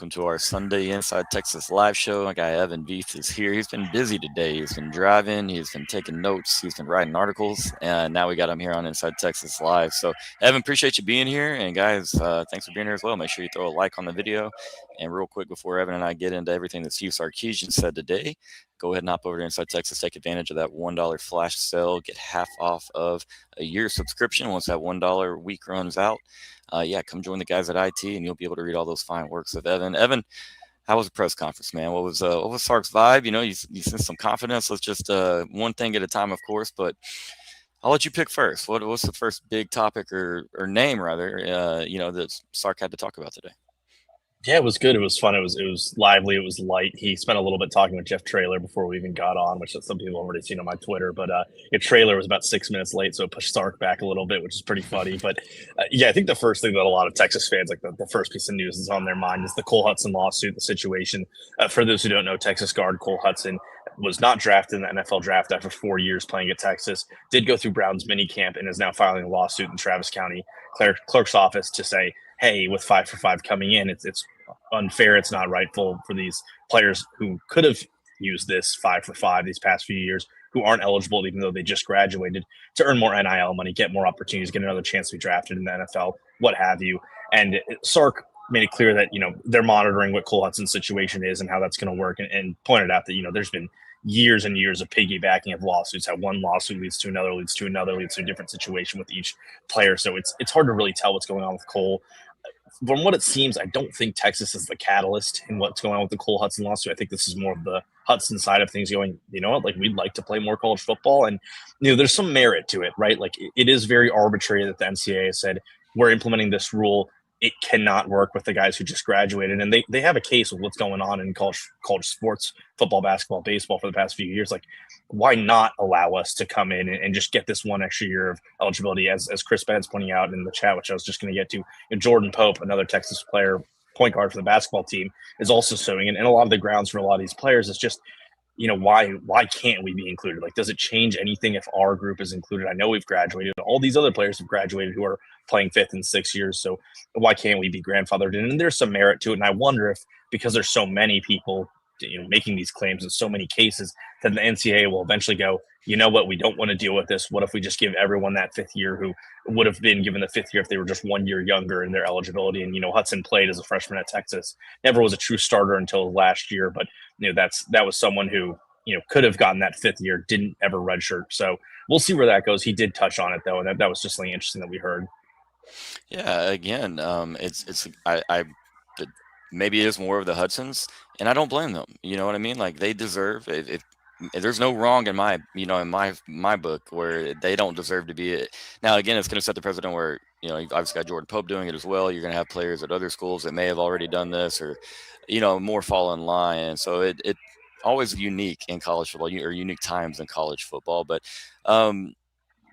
welcome to our Sunday Inside Texas live show. My guy Evan Beef is here. He's been busy today. He's been driving, he's been taking notes, he's been writing articles, and now we got him here on Inside Texas Live. So, Evan, appreciate you being here. And guys, thanks for being here as well. Make sure you throw a like on the video. And real quick, before Evan and I get into everything that Steve Sarkisian said today, go ahead and hop over to Inside Texas. Take advantage of that $1 flash sale. Get half off of a year subscription once that $1 week runs out. Come join the guys at IT, and you'll be able to read all those fine works of Evan. Evan, how was the press conference, man? What was Sark's vibe? You know, you sense some confidence. Let's just one thing at a time, of course. But I'll let you pick first. What's the first big topic or name rather? That Sark had to talk about today. Yeah, it was good. It was fun. It was lively. It was light. He spent a little bit talking with Jeff Traylor before we even got on, which some people have already seen on my Twitter. But Traylor was about 6 minutes late, so it pushed Sark back a little bit, which is pretty funny. But I think the first thing that a lot of Texas fans, like the first piece of news is on their mind, is the Cole Hudson lawsuit, the situation. For those who don't know, Texas guard Cole Hudson was not drafted in the NFL draft after 4 years playing at Texas, did go through Brown's minicamp, and is now filing a lawsuit in Travis County clerk's office to say, hey, with 5 for 5 coming in, it's unfair. It's not rightful for these players who could have used this 5 for 5 these past few years, who aren't eligible, even though they just graduated, to earn more NIL money, get more opportunities, get another chance to be drafted in the NFL, what have you. And Sark made it clear that, they're monitoring what Cole Hudson's situation is and how that's going to work, and pointed out that, there's been years and years of piggybacking of lawsuits. How one lawsuit leads to another, leads to another, leads to a different situation with each player. So it's hard to really tell what's going on with Cole. From what it seems, I don't think Texas is the catalyst in what's going on with the Cole Hudson lawsuit. I think this is more of the Hudson side of things going, you know what, like we'd like to play more college football. And, there's some merit to it, right? Like it is very arbitrary that the NCAA said, we're implementing this rule. It cannot work with the guys who just graduated. And they have a case with what's going on in college sports, football, basketball, baseball for the past few years. Like, why not allow us to come in and just get this one extra year of eligibility, as Chris Bennett's pointing out in the chat, which I was just going to get to. And Jordan Pope, another Texas player, point guard for the basketball team, is also suing. And a lot of the grounds for a lot of these players is just, why can't we be included? Like, does it change anything if our group is included? I know we've graduated. All these other players have graduated who are playing 5th and 6th years. So why can't we be grandfathered in? And there's some merit to it. And I wonder if, because there's so many people, making these claims in so many cases, that the NCAA will eventually go, you know what, we don't want to deal with this. What if we just give everyone that 5th year who would have been given the 5th year if they were just 1 year younger in their eligibility? And, Hudson played as a freshman at Texas, never was a true starter until last year. But, that was someone who, could have gotten that 5th year, didn't ever redshirt. So we'll see where that goes. He did touch on it, though, and that was just something interesting that we heard. Yeah, again, maybe it is more of the Hudsons, and I don't blame them. You know what I mean? Like, they deserve it. There's no wrong in my book where they don't deserve to be it. Now, again, it's going to set the precedent where, you've obviously got Jordan Pope doing it as well. You're going to have players at other schools that may have already done this, or, more fall in line. So it always unique in college football, or unique times in college football. But,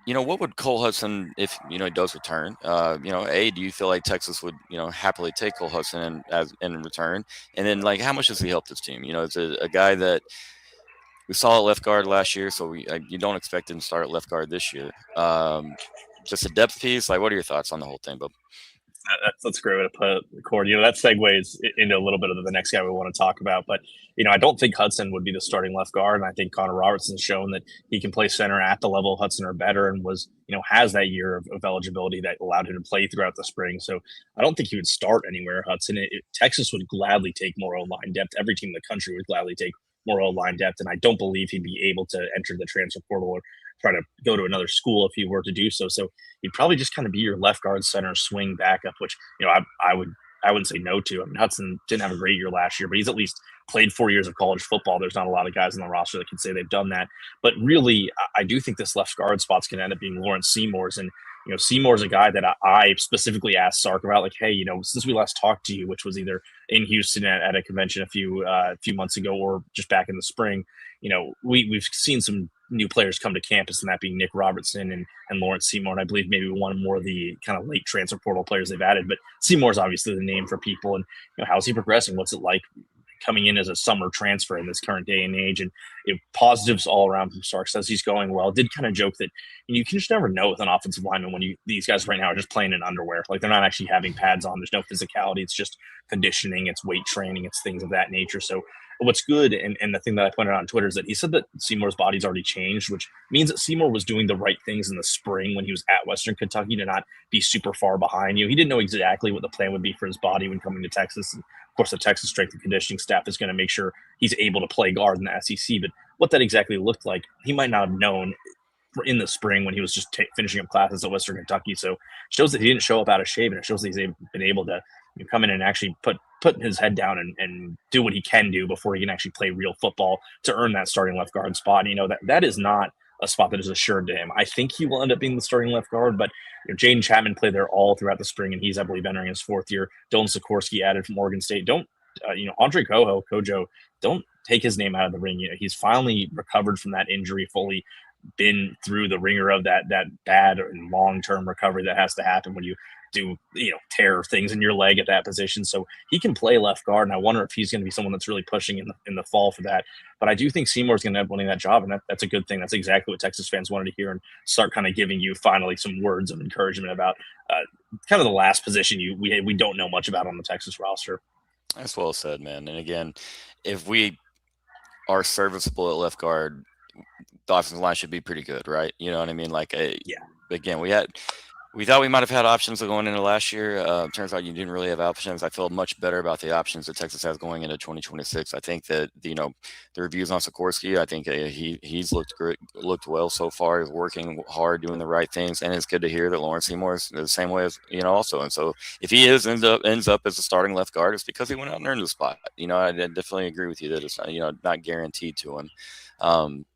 what would Cole Hudson, if, he does return, do you feel like Texas would, happily take Cole Hudson in return? And then, like, how much does he help this team? It's a guy that we saw at left guard last year, so you don't expect him to start at left guard this year. Just a depth piece. Like, what are your thoughts on the whole thing, Bob? That's a great way to put it, Cord. That segues into a little bit of the next guy we want to talk about. But, I don't think Hudson would be the starting left guard. And I think Connor Robertson's shown that he can play center at the level of Hudson or better, and was, has that year of eligibility that allowed him to play throughout the spring. So I don't think he would start anywhere, Hudson. Texas would gladly take more O-line depth. Every team in the country would gladly take more O-line depth. And I don't believe he'd be able to enter the transfer portal or try to go to another school if he were to do so. So he'd probably just kind of be your left guard center swing backup, which, I wouldn't say no to. I mean, Hudson didn't have a great year last year, but he's at least played 4 years of college football. There's not a lot of guys on the roster that can say they've done that. But really, I do think this left guard spot's going to end up being Lawrence Seymour's. And, Seymour's a guy that I specifically asked Sark about, like, hey, since we last talked to you, which was either in Houston at a convention a few months ago or just back in the spring, we've seen some new players come to campus, and that being Nick Robertson and Lawrence Seymour. And I believe maybe one more of the kind of late transfer portal players they've added. But Seymour's obviously the name for people. And how's he progressing? What's it like coming in as a summer transfer in this current day and age. And positives all around from Sark. Says he's going well. Did kind of joke that you can just never know with an offensive lineman when these guys right now are just playing in underwear. Like they're not actually having pads on. There's no physicality. It's just conditioning. It's weight training. It's things of that nature. So what's good, and the thing that I pointed out on Twitter is that he said that Seymour's body's already changed, which means that Seymour was doing the right things in the spring when he was at Western Kentucky to not be super far behind you. He didn't know exactly what the plan would be for his body when coming to Texas. And of course, the Texas strength and conditioning staff is going to make sure he's able to play guard in the SEC. But what that exactly looked like, he might not have known in the spring when he was just finishing up classes at Western Kentucky. So it shows that he didn't show up out of shape, and it shows that he's been able to come in and actually put his head down and do what he can do before he can actually play real football to earn that starting left guard spot. And, that is not a spot that is assured to him. I think he will end up being the starting left guard, but Jaden Chapman played there all throughout the spring, and he's, I believe, entering his fourth year. Dylan Sikorsky added from Oregon State. Andre Kojo, don't take his name out of the ring. He's finally recovered from that injury, fully been through the ringer of that bad and long-term recovery that has to happen when you do tear things in your leg at that position. So he can play left guard, and I wonder if he's going to be someone that's really pushing in the fall for that. But I do think Seymour's going to end up winning that job, and that's a good thing. That's exactly what Texas fans wanted to hear, and start kind of giving you finally some words of encouragement about kind of the last position we don't know much about on the Texas roster. That's well said, man. And again, if we are serviceable at left guard, the offensive line should be pretty good, right? You know what I mean? Like, Yeah. Again, we thought we might have had options going into last year. Turns out you didn't really have options. I feel much better about the options that Texas has going into 2026. I think that the reviews on Sikorsky, I think he's looked great, looked well so far. He's working hard, doing the right things, and it's good to hear that Lawrence Seymour is the same way as also. And so if he ends up as a starting left guard, it's because he went out and earned the spot. I definitely agree with you that it's not guaranteed to him.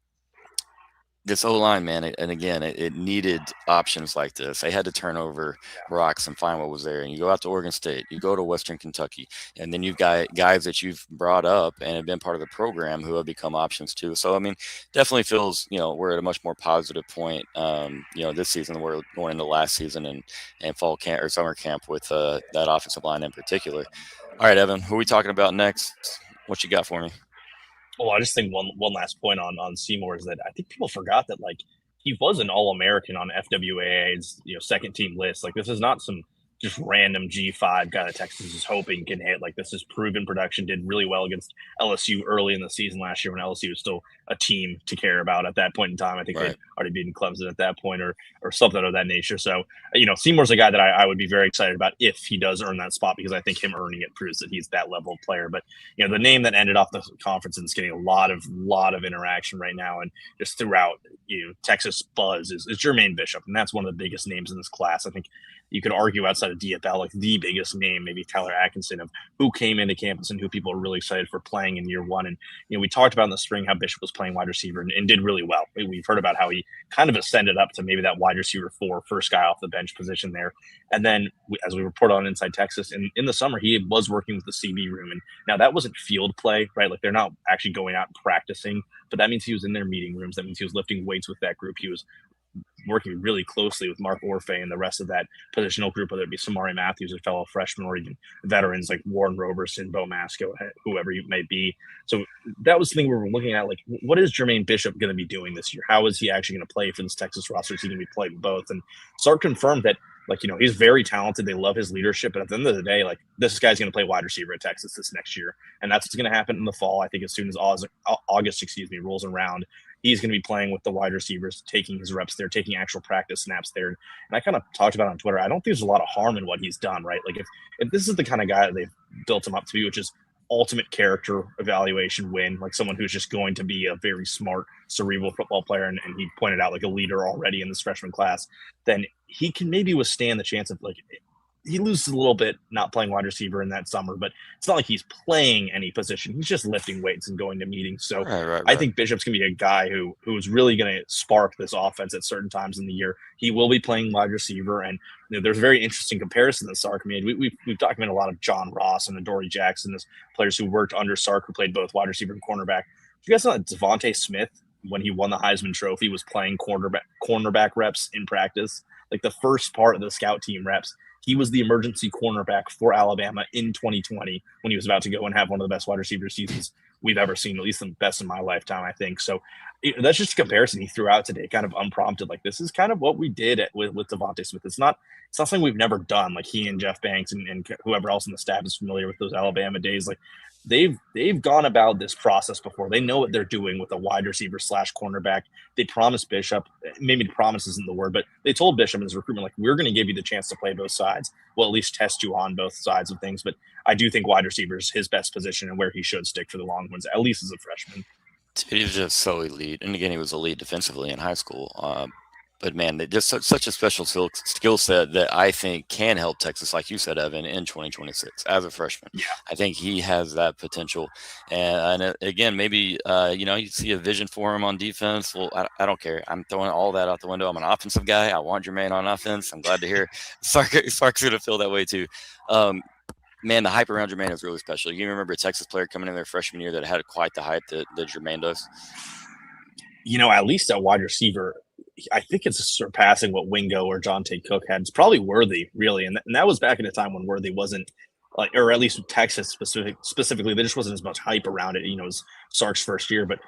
This O-line, man, and again, it needed options like this. They had to turn over rocks and find what was there. And you go out to Oregon State, you go to Western Kentucky, and then you've got guys that you've brought up and have been part of the program who have become options too. So, I mean, definitely feels, we're at a much more positive point, this season. We're going into last season and fall camp or summer camp with that offensive line in particular. All right, Evan, who are we talking about next? What you got for me? Well, I just think one last point on Seymour is that I think people forgot that he was an All-American on FWAA's second team list. Like this is not some just random G5 guy that Texas is hoping can hit. Like this is proven production. Did really well against LSU early in the season last year when LSU was still a team to care about at that point in time. I think they'd already beaten Clemson at that point or something of that nature. So Seymour's a guy that I would be very excited about if he does earn that spot, because I think him earning it proves that he's that level of player. But the name that ended off the conference and is getting a lot of interaction right now and just throughout Texas buzz is Jermaine Bishop, and that's one of the biggest names in this class. I think you could argue outside of DFL, like the biggest name, maybe Tyler Atkinson, of who came into campus and who people are really excited for playing in year one. And, we talked about in the spring how Bishop was playing wide receiver and did really well. We've heard about how he kind of ascended up to maybe that wide receiver 4, first guy off the bench position there. And then as we report on Inside Texas, in the summer, he was working with the CB room. And now that wasn't field play, right? Like they're not actually going out and practicing, but that means he was in their meeting rooms. That means he was lifting weights with that group. He was working really closely with Mark Orfe and the rest of that positional group, whether it be Samari Matthews, a fellow freshman, or even veterans like Warren Roberson, Bo Masco, whoever you may be. So that was the thing we were looking at. Like, what is Jermaine Bishop going to be doing this year? How is he actually going to play for this Texas roster? Is he going to be playing both? And Sark confirmed that, he's very talented. They love his leadership. But at the end of the day, this guy's going to play wide receiver at Texas this next year. And that's what's going to happen in the fall. I think as soon as August rolls around, he's going to be playing with the wide receivers, taking his reps there, taking actual practice snaps there. And I kind of talked about it on Twitter. I don't think there's a lot of harm in what he's done, right? Like if this is the kind of guy that they've built him up to be, which is ultimate character evaluation win, like someone who's just going to be a very smart, cerebral football player, and he pointed out like a leader already in this freshman class, then he can maybe withstand the chance of he loses a little bit not playing wide receiver in that summer, but it's not like he's playing any position. He's just lifting weights and going to meetings. So right. I think Bishop's going to be a guy who's really going to spark this offense at certain times in the year. He will be playing wide receiver, and there's a very interesting comparison that Sark made. We've documented a lot of John Ross and Adoree Jackson as players who worked under Sark, who played both wide receiver and cornerback. You guys know that Devontae Smith, when he won the Heisman Trophy, was playing cornerback reps in practice, like the first part of the scout team reps. He was the emergency cornerback for Alabama in 2020 when he was about to go and have one of the best wide receiver seasons we've ever seen, at least the best in my lifetime, I think. So that's just a comparison he threw out today, kind of unprompted. Like, this is kind of what we did with Devontae Smith. It's not something we've never done. Like, he and Jeff Banks and whoever else in the staff is familiar with those Alabama days. Like, they've gone about this process before. They know what they're doing with a wide receiver / cornerback. They promised Bishop, maybe promise isn't the word, but they told Bishop in his recruitment, like, we're going to give you the chance to play both sides. We'll at least test you on both sides of things. But I do think wide receiver is his best position and where he should stick for the Longhorns, at least as a freshman. He was just so elite, and again, he was elite defensively in high school. But man, just such a special skill set that I think can help Texas, like you said, Evan, in 2026 as a freshman. Yeah. I think he has that potential. And again, maybe you see a vision for him on defense. Well, I don't care. I'm throwing all that out the window. I'm an offensive guy. I want Jermaine on offense. I'm glad to hear Sark's going to feel that way too. Man, the hype around Jermaine is really special. You remember a Texas player coming in their freshman year that had quite the hype that Jermaine does? At least at wide receiver, I think it's surpassing what Wingo or John Tate Cook had. It's probably Worthy, really. And that was back in a time when Worthy wasn't, like, or at least Texas specifically, there just wasn't as much hype around it. It was Sark's first year, but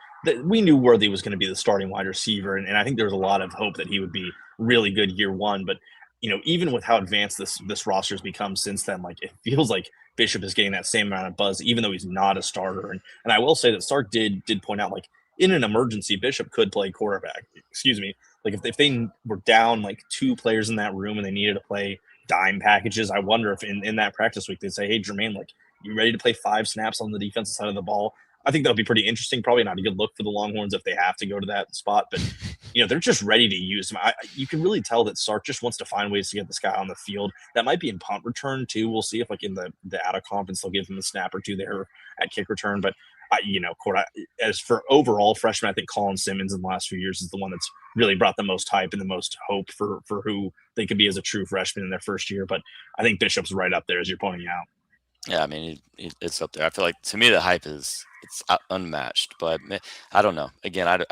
we knew Worthy was going to be the starting wide receiver. And I think there was a lot of hope that he would be really good year one. But, even with how advanced this roster has become since then, like, it feels like Bishop is getting that same amount of buzz, even though he's not a starter. And I will say that Sark did point out, like, in an emergency, Bishop could play quarterback. Excuse me. Like, if they were down like 2 players in that room and they needed to play dime packages, I wonder if in that practice week they'd say, hey, Jermaine, like, you ready to play 5 snaps on the defensive side of the ball? I think that would be pretty interesting. Probably not a good look for the Longhorns if they have to go to that spot, but they're just ready to use him. You can really tell that Sark just wants to find ways to get this guy on the field. That might be in punt return too. We'll see if, like, in the out of conference they'll give him a snap or two there at kick return. But as for overall freshman, I think Colin Simmons in the last few years is the one that's really brought the most hype and the most hope for who they could be as a true freshman in their first year. But I think Bishop's right up there, as you're pointing out. Yeah, I mean, it's up there. I feel like, to me, the hype it's unmatched. But I don't know. Again, I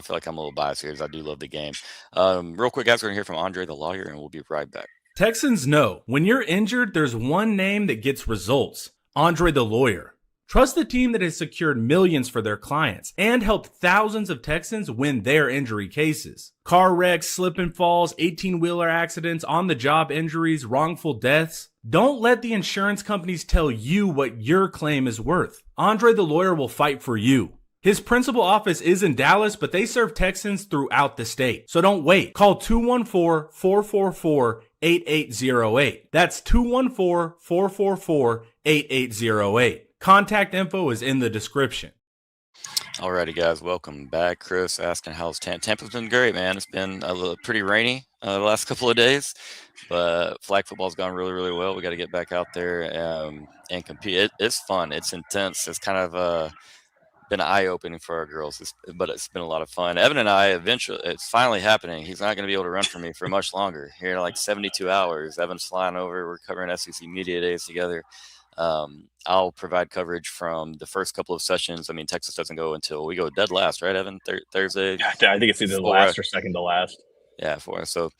feel like I'm a little biased here, because I do love the game. Real quick, guys, we're going to hear from Andre the lawyer, and we'll be right back. Texans know when you're injured, there's one name that gets results: Andre the lawyer. Trust the team that has secured millions for their clients and helped thousands of Texans win their injury cases. Car wrecks, slip and falls, 18-wheeler accidents, on-the-job injuries, wrongful deaths. Don't let the insurance companies tell you what your claim is worth. Andre the lawyer will fight for you. His principal office is in Dallas, but they serve Texans throughout the state. So don't wait. Call 214-444-8808. That's 214-444-8808. Contact info is in the description. Alrighty, guys, welcome back. Chris asking how's Tampa. Tampa's been great, man. It's been pretty rainy the last couple of days, but flag football's gone really, really well. We got to get back out there and compete. It's fun. It's intense. It's kind of been eye-opening for our girls, but it's been a lot of fun. Evan and I, eventually, it's finally happening. He's not going to be able to run for me for much longer. Here in like 72 hours, Evan's flying over. We're covering SEC Media Days together. I'll provide coverage from the first couple of sessions. I mean, Texas doesn't go until we go dead last, right, Evan? Thursday? Yeah, I think it's either the last or second to last. Yeah, for us. So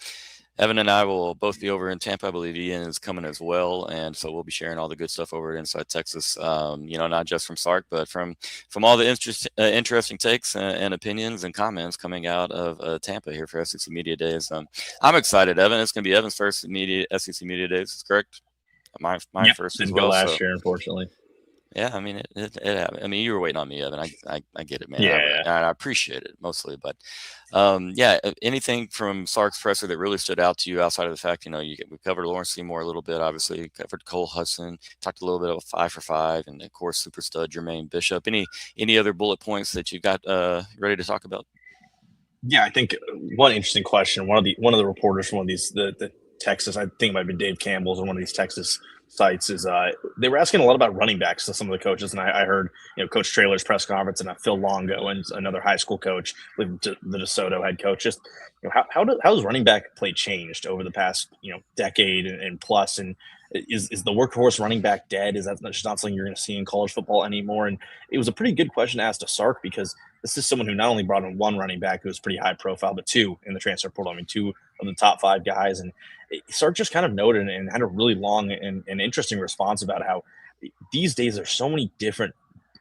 Evan and I will both be over in Tampa. I believe Ian is coming as well, and so we'll be sharing all the good stuff over at Inside Texas. Not just from Sark, but from all the interesting takes and opinions and comments coming out of Tampa here for SEC Media Days. I'm excited, Evan. It's going to be Evan's first SEC Media Days, correct? Mine first as well. Didn't go last year, unfortunately. Yeah, I mean, it happened. I mean, you were waiting on me, Evan. I get it, man. Yeah. I appreciate it mostly, but anything from Sark's presser that really stood out to you outside of the fact, we covered Lawrence Seymour a little bit, obviously. We covered Cole Hudson, talked a little bit about 5 for 5, and of course, super stud Jermaine Bishop. Any other bullet points that you got ready to talk about? Yeah, I think one interesting question. One of the reporters from one of these the Texas, I think it might have been Dave Campbell's or one of these Texas sites, is they were asking a lot of running backs to some of the coaches, and I heard Coach Traylor's press conference and Phil Longo and another high school coach, the DeSoto head coach. Just how has running back play changed over the past decade and plus, and is the workhorse running back dead? Is that just not something you're going to see in college football anymore? And it was a pretty good question to ask to Sark, because this is someone who not only brought in one running back who was pretty high profile, but 2 in the transfer portal. I mean, 2 of the top 5 guys. And Sark just kind of noted and had a really long and interesting response about how these days there's so many different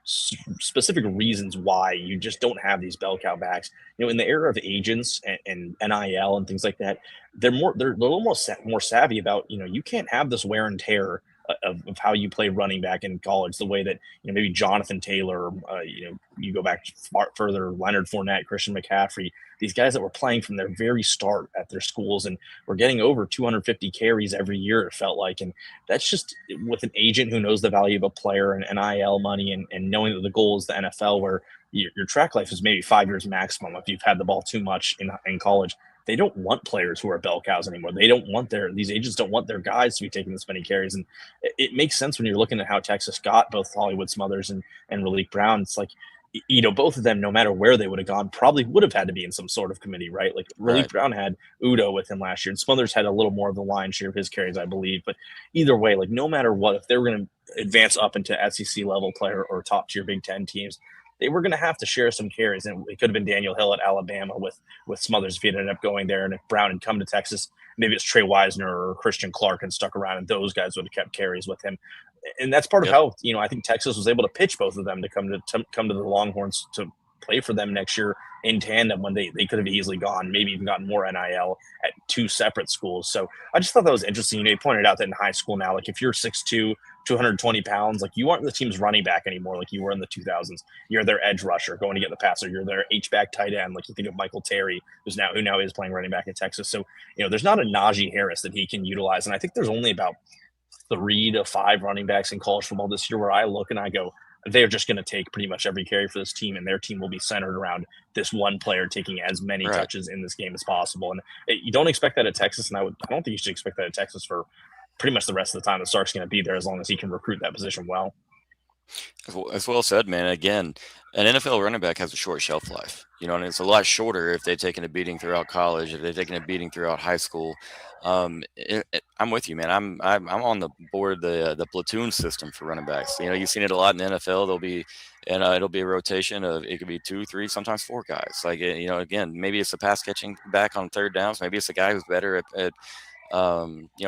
specific reasons why you just don't have these bell cow backs. In the era of agents and NIL and things like that, they're a little more savvy about, you can't have this wear and tear of how you play running back in college the way that maybe Jonathan Taylor, you go back further, Leonard Fournette, Christian McCaffrey, these guys that were playing from their very start at their schools and were getting over 250 carries every year, it felt like. And that's just with an agent who knows the value of a player and NIL money and knowing that the goal is the NFL, where your track life is maybe 5 years maximum if you've had the ball too much in college. They don't want players who are bell cows anymore. They don't want these agents don't want their guys to be taking this many carries. And it makes sense when you're looking at how Texas got both Hollywood Smothers and Raleek Brown. It's like, both of them, no matter where they would have gone, probably would have had to be in some sort of committee, right? Like Raleek Brown had Udo with him last year, and Smothers had a little more of the lion's share of his carries, I believe. But either way, like no matter what, if they were going to advance up into SEC level player or top tier Big Ten teams, they were going to have to share some carries. And it could have been Daniel Hill at Alabama with Smothers if he ended up going there. And if Brown had come to Texas, maybe it's Trey Wisner or Christian Clark and stuck around, and those guys would have kept carries with him. And that's part of how, I think Texas was able to pitch both of them to come to the Longhorns to play for them next year in tandem, when they could have easily gone, maybe even gotten more NIL at 2 separate schools. So I just thought that was interesting. You pointed out that in high school now, like if you're 6'2", 220 pounds, like you aren't the team's running back anymore like you were in the 2000s. You're their edge rusher going to get the passer. You're their H-back tight end. Like you think of Michael Terry, who now is playing running back in Texas. So, there's not a Najee Harris that he can utilize. And I think there's only about 3 to 5 running backs in college football this year where I look and I go, they're just going to take pretty much every carry for this team, and their team will be centered around this one player taking as many touches in this game as possible. And you don't expect that at Texas, and I don't think you should expect that at Texas for pretty much the rest of the time that Sark's going to be there, as long as he can recruit that position well. As well said, man. Again, an NFL running back has a short shelf life, and it's a lot shorter if they've taken a beating throughout college, if they've taken a beating throughout high school. I'm with you, man. I'm on the board the platoon system for running backs. You've seen it a lot in the NFL. It'll be a rotation of, it could be 2, 3, sometimes 4 guys. Like again, maybe it's a pass catching back on third downs. Maybe it's a guy who's better at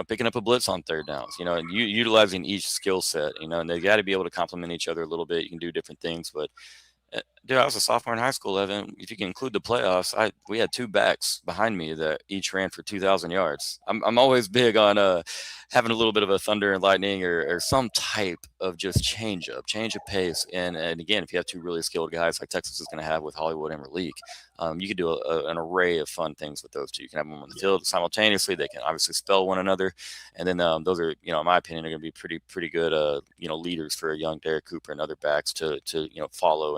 picking up a blitz on third downs, and utilizing each skill set, and they got to be able to complement each other a little bit. You can do different things, but dude, I was a sophomore in high school, Evan. If you can include the playoffs, we had 2 backs behind me that each ran for 2,000 yards. I'm always big on having a little bit of a thunder and lightning or some type of just change of pace. And again, if you have 2 really skilled guys like Texas is going to have with Hollywood and Raleek, you could do an array of fun things with those 2. You can have them on the field simultaneously. They can obviously spell one another, and then those are, in my opinion, are going to be pretty good, leaders for a young Derek Cooper and other backs to follow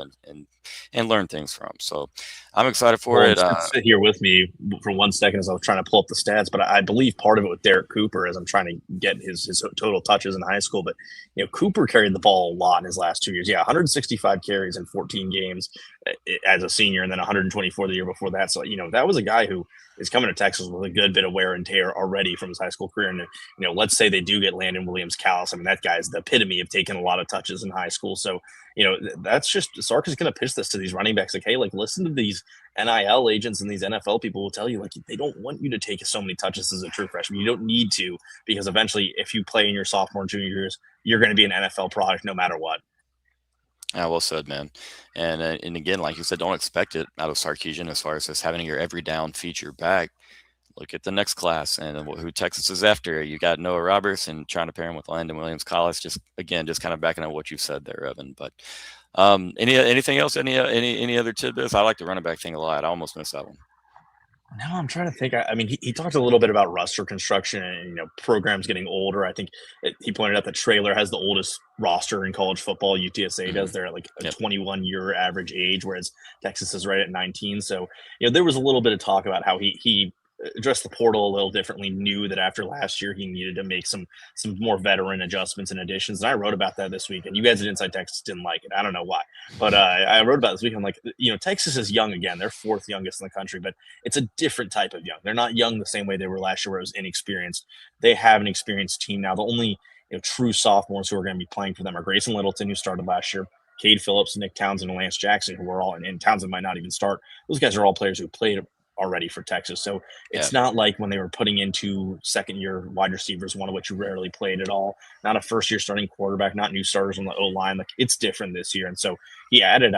and learn things from. So I'm excited for it. Sit here with me for 1 second as I was trying to pull up the stats, but I believe part of it with Derek Cooper is I'm trying to get his total touches in high school. But Cooper carried the ball a lot in his last 2 years. 165 carries in 14 games as a senior, and then 124 the year before that. So that was a guy who is coming to Texas with a good bit of wear and tear already from his high school career. And let's say they do get Landon Williams Callis. I mean, that guy's the epitome of taking a lot of touches in high school. So that's just, Sark is going to pitch this to these running backs. Like, hey, like listen to these NIL agents and these NFL people will tell you, like, they don't want you to take so many touches as a true freshman. You don't need to, because eventually if you play in your sophomore and junior years, you're going to be an NFL product no matter what. Yeah, well said, man. And again, like you said, don't expect it out of Sarkisian as far as just having your every down feature back. Look at the next class and who Texas is after. You got Noah Roberts and trying to pair him with Landon Williams Collis. Just kind of backing up what you said there, Evan. But anything else? Any other tidbits? I like the running back thing a lot. I almost missed that one. No, I'm trying to think. I mean, he talked a little bit about roster construction and, programs getting older. I think he pointed out that Traylor has the oldest roster in college football. UTSA does. They're at like a 21-year average age, whereas Texas is right at 19. So, there was a little bit of talk about how he addressed the portal a little differently, knew that after last year he needed to make some more veteran adjustments and additions. And I wrote about that this week, and you guys at Inside Texas didn't like it. I don't know why, but I wrote about it this week. I'm like, Texas is young again. They're 4th youngest in the country, but it's a different type of young. They're not young the same way they were last year, where it was inexperienced. They have an experienced team now. The only true sophomores who are going to be playing for them are Grayson Littleton, who started last year, Cade Phillips, Nick Townsend, and Lance Jackson, who are all, and Townsend might not even start. Those guys are all players who played already for Texas. So it's Yeah. not like when they were putting into second-year wide receivers, one of which rarely played at all, not a first-year starting quarterback, not new starters on the O-line. Like, it's different this year. And so he added,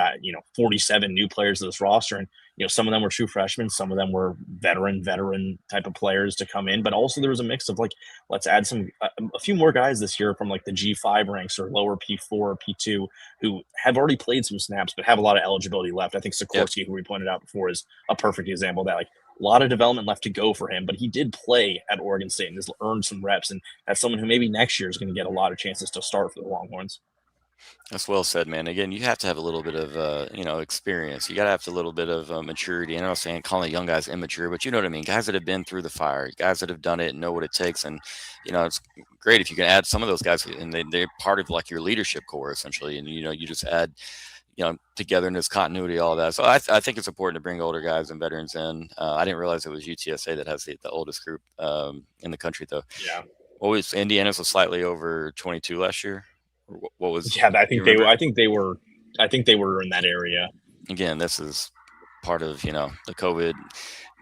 47 new players to this roster. And, some of them were true freshmen. Some of them were veteran type of players to come in. But also there was a mix of like, let's add a few more guys this year from like the G5 ranks or lower P4 or P2 who have already played some snaps but have a lot of eligibility left. I think Yep. Sikorsky, who we pointed out before, is a perfect example of that. Like, a lot of development left to go for him, but he did play at Oregon State and has earned some reps. And that's someone who maybe next year is going to get a lot of chances to start for the Longhorns. That's well said, man. Again, you have to have a little bit of, experience. You got to have a little bit of maturity. And I'm not saying calling young guys immature, but you know what I mean. Guys that have been through the fire, guys that have done it and know what it takes. And it's great if you can add some of those guys, and they're part of like your leadership core essentially. And you just add, togetherness, continuity, all that. So I think it's important to bring older guys and veterans in. I didn't realize it was UTSA that has the oldest group in the country, though. Yeah. What was Indiana's was slightly over 22 last year? What was? Yeah, I think they were in that area. Again, this is part of the COVID,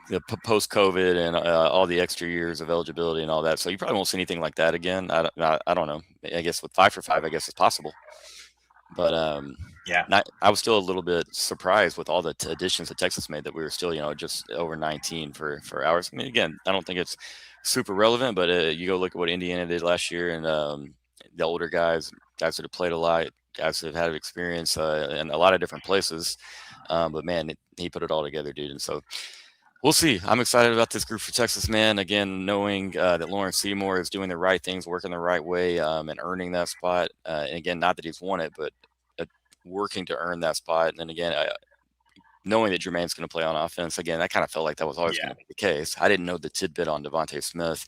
the post-COVID, and all the extra years of eligibility and all that. So you probably won't see anything like that again. I don't know. I guess with 5 for 5, I guess it's possible. But I was still a little bit surprised with all the additions that Texas made that we were still just over 19 for hours. I mean, again, I don't think it's super relevant, but you go look at what Indiana did last year, and the older guys that have played a lot, guys that have had experience in a lot of different places. But man, he put it all together, dude. And so we'll see. I'm excited about this group for Texas, man. Again, knowing that Lawrence Seymour is doing the right things, working the right way, and earning that spot. And again, not that he's won it, but working to earn that spot. And then again, knowing that Jermaine's going to play on offense, again, I kind of felt like that was always going to be the case. I didn't know the tidbit on Devontae Smith,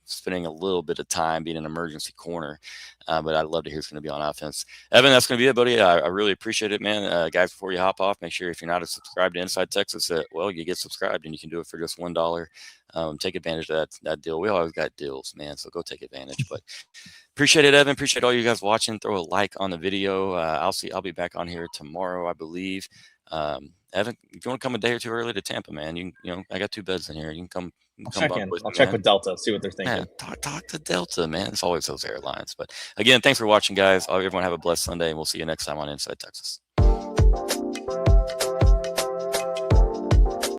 spending a little bit of time being an emergency corner. But I'd love to hear who's going to be on offense. Evan, that's going to be it, buddy. I really appreciate it, man. Guys, before you hop off, make sure if you're not subscribed to Inside Texas, you get subscribed, and you can do it for just $1. Take advantage of that deal. We always got deals, man, so go take advantage. But appreciate it, Evan. Appreciate all you guys watching. Throw a like on the video. I'll be back on here tomorrow, I believe. Evan, if you want to come a day or two early to Tampa, man, I got 2 beds in here. You can come. I'll check with Delta, see what they're thinking. Man, talk to Delta, man. It's always those airlines. But again, thanks for watching, guys. Everyone have a blessed Sunday, and we'll see you next time on Inside Texas.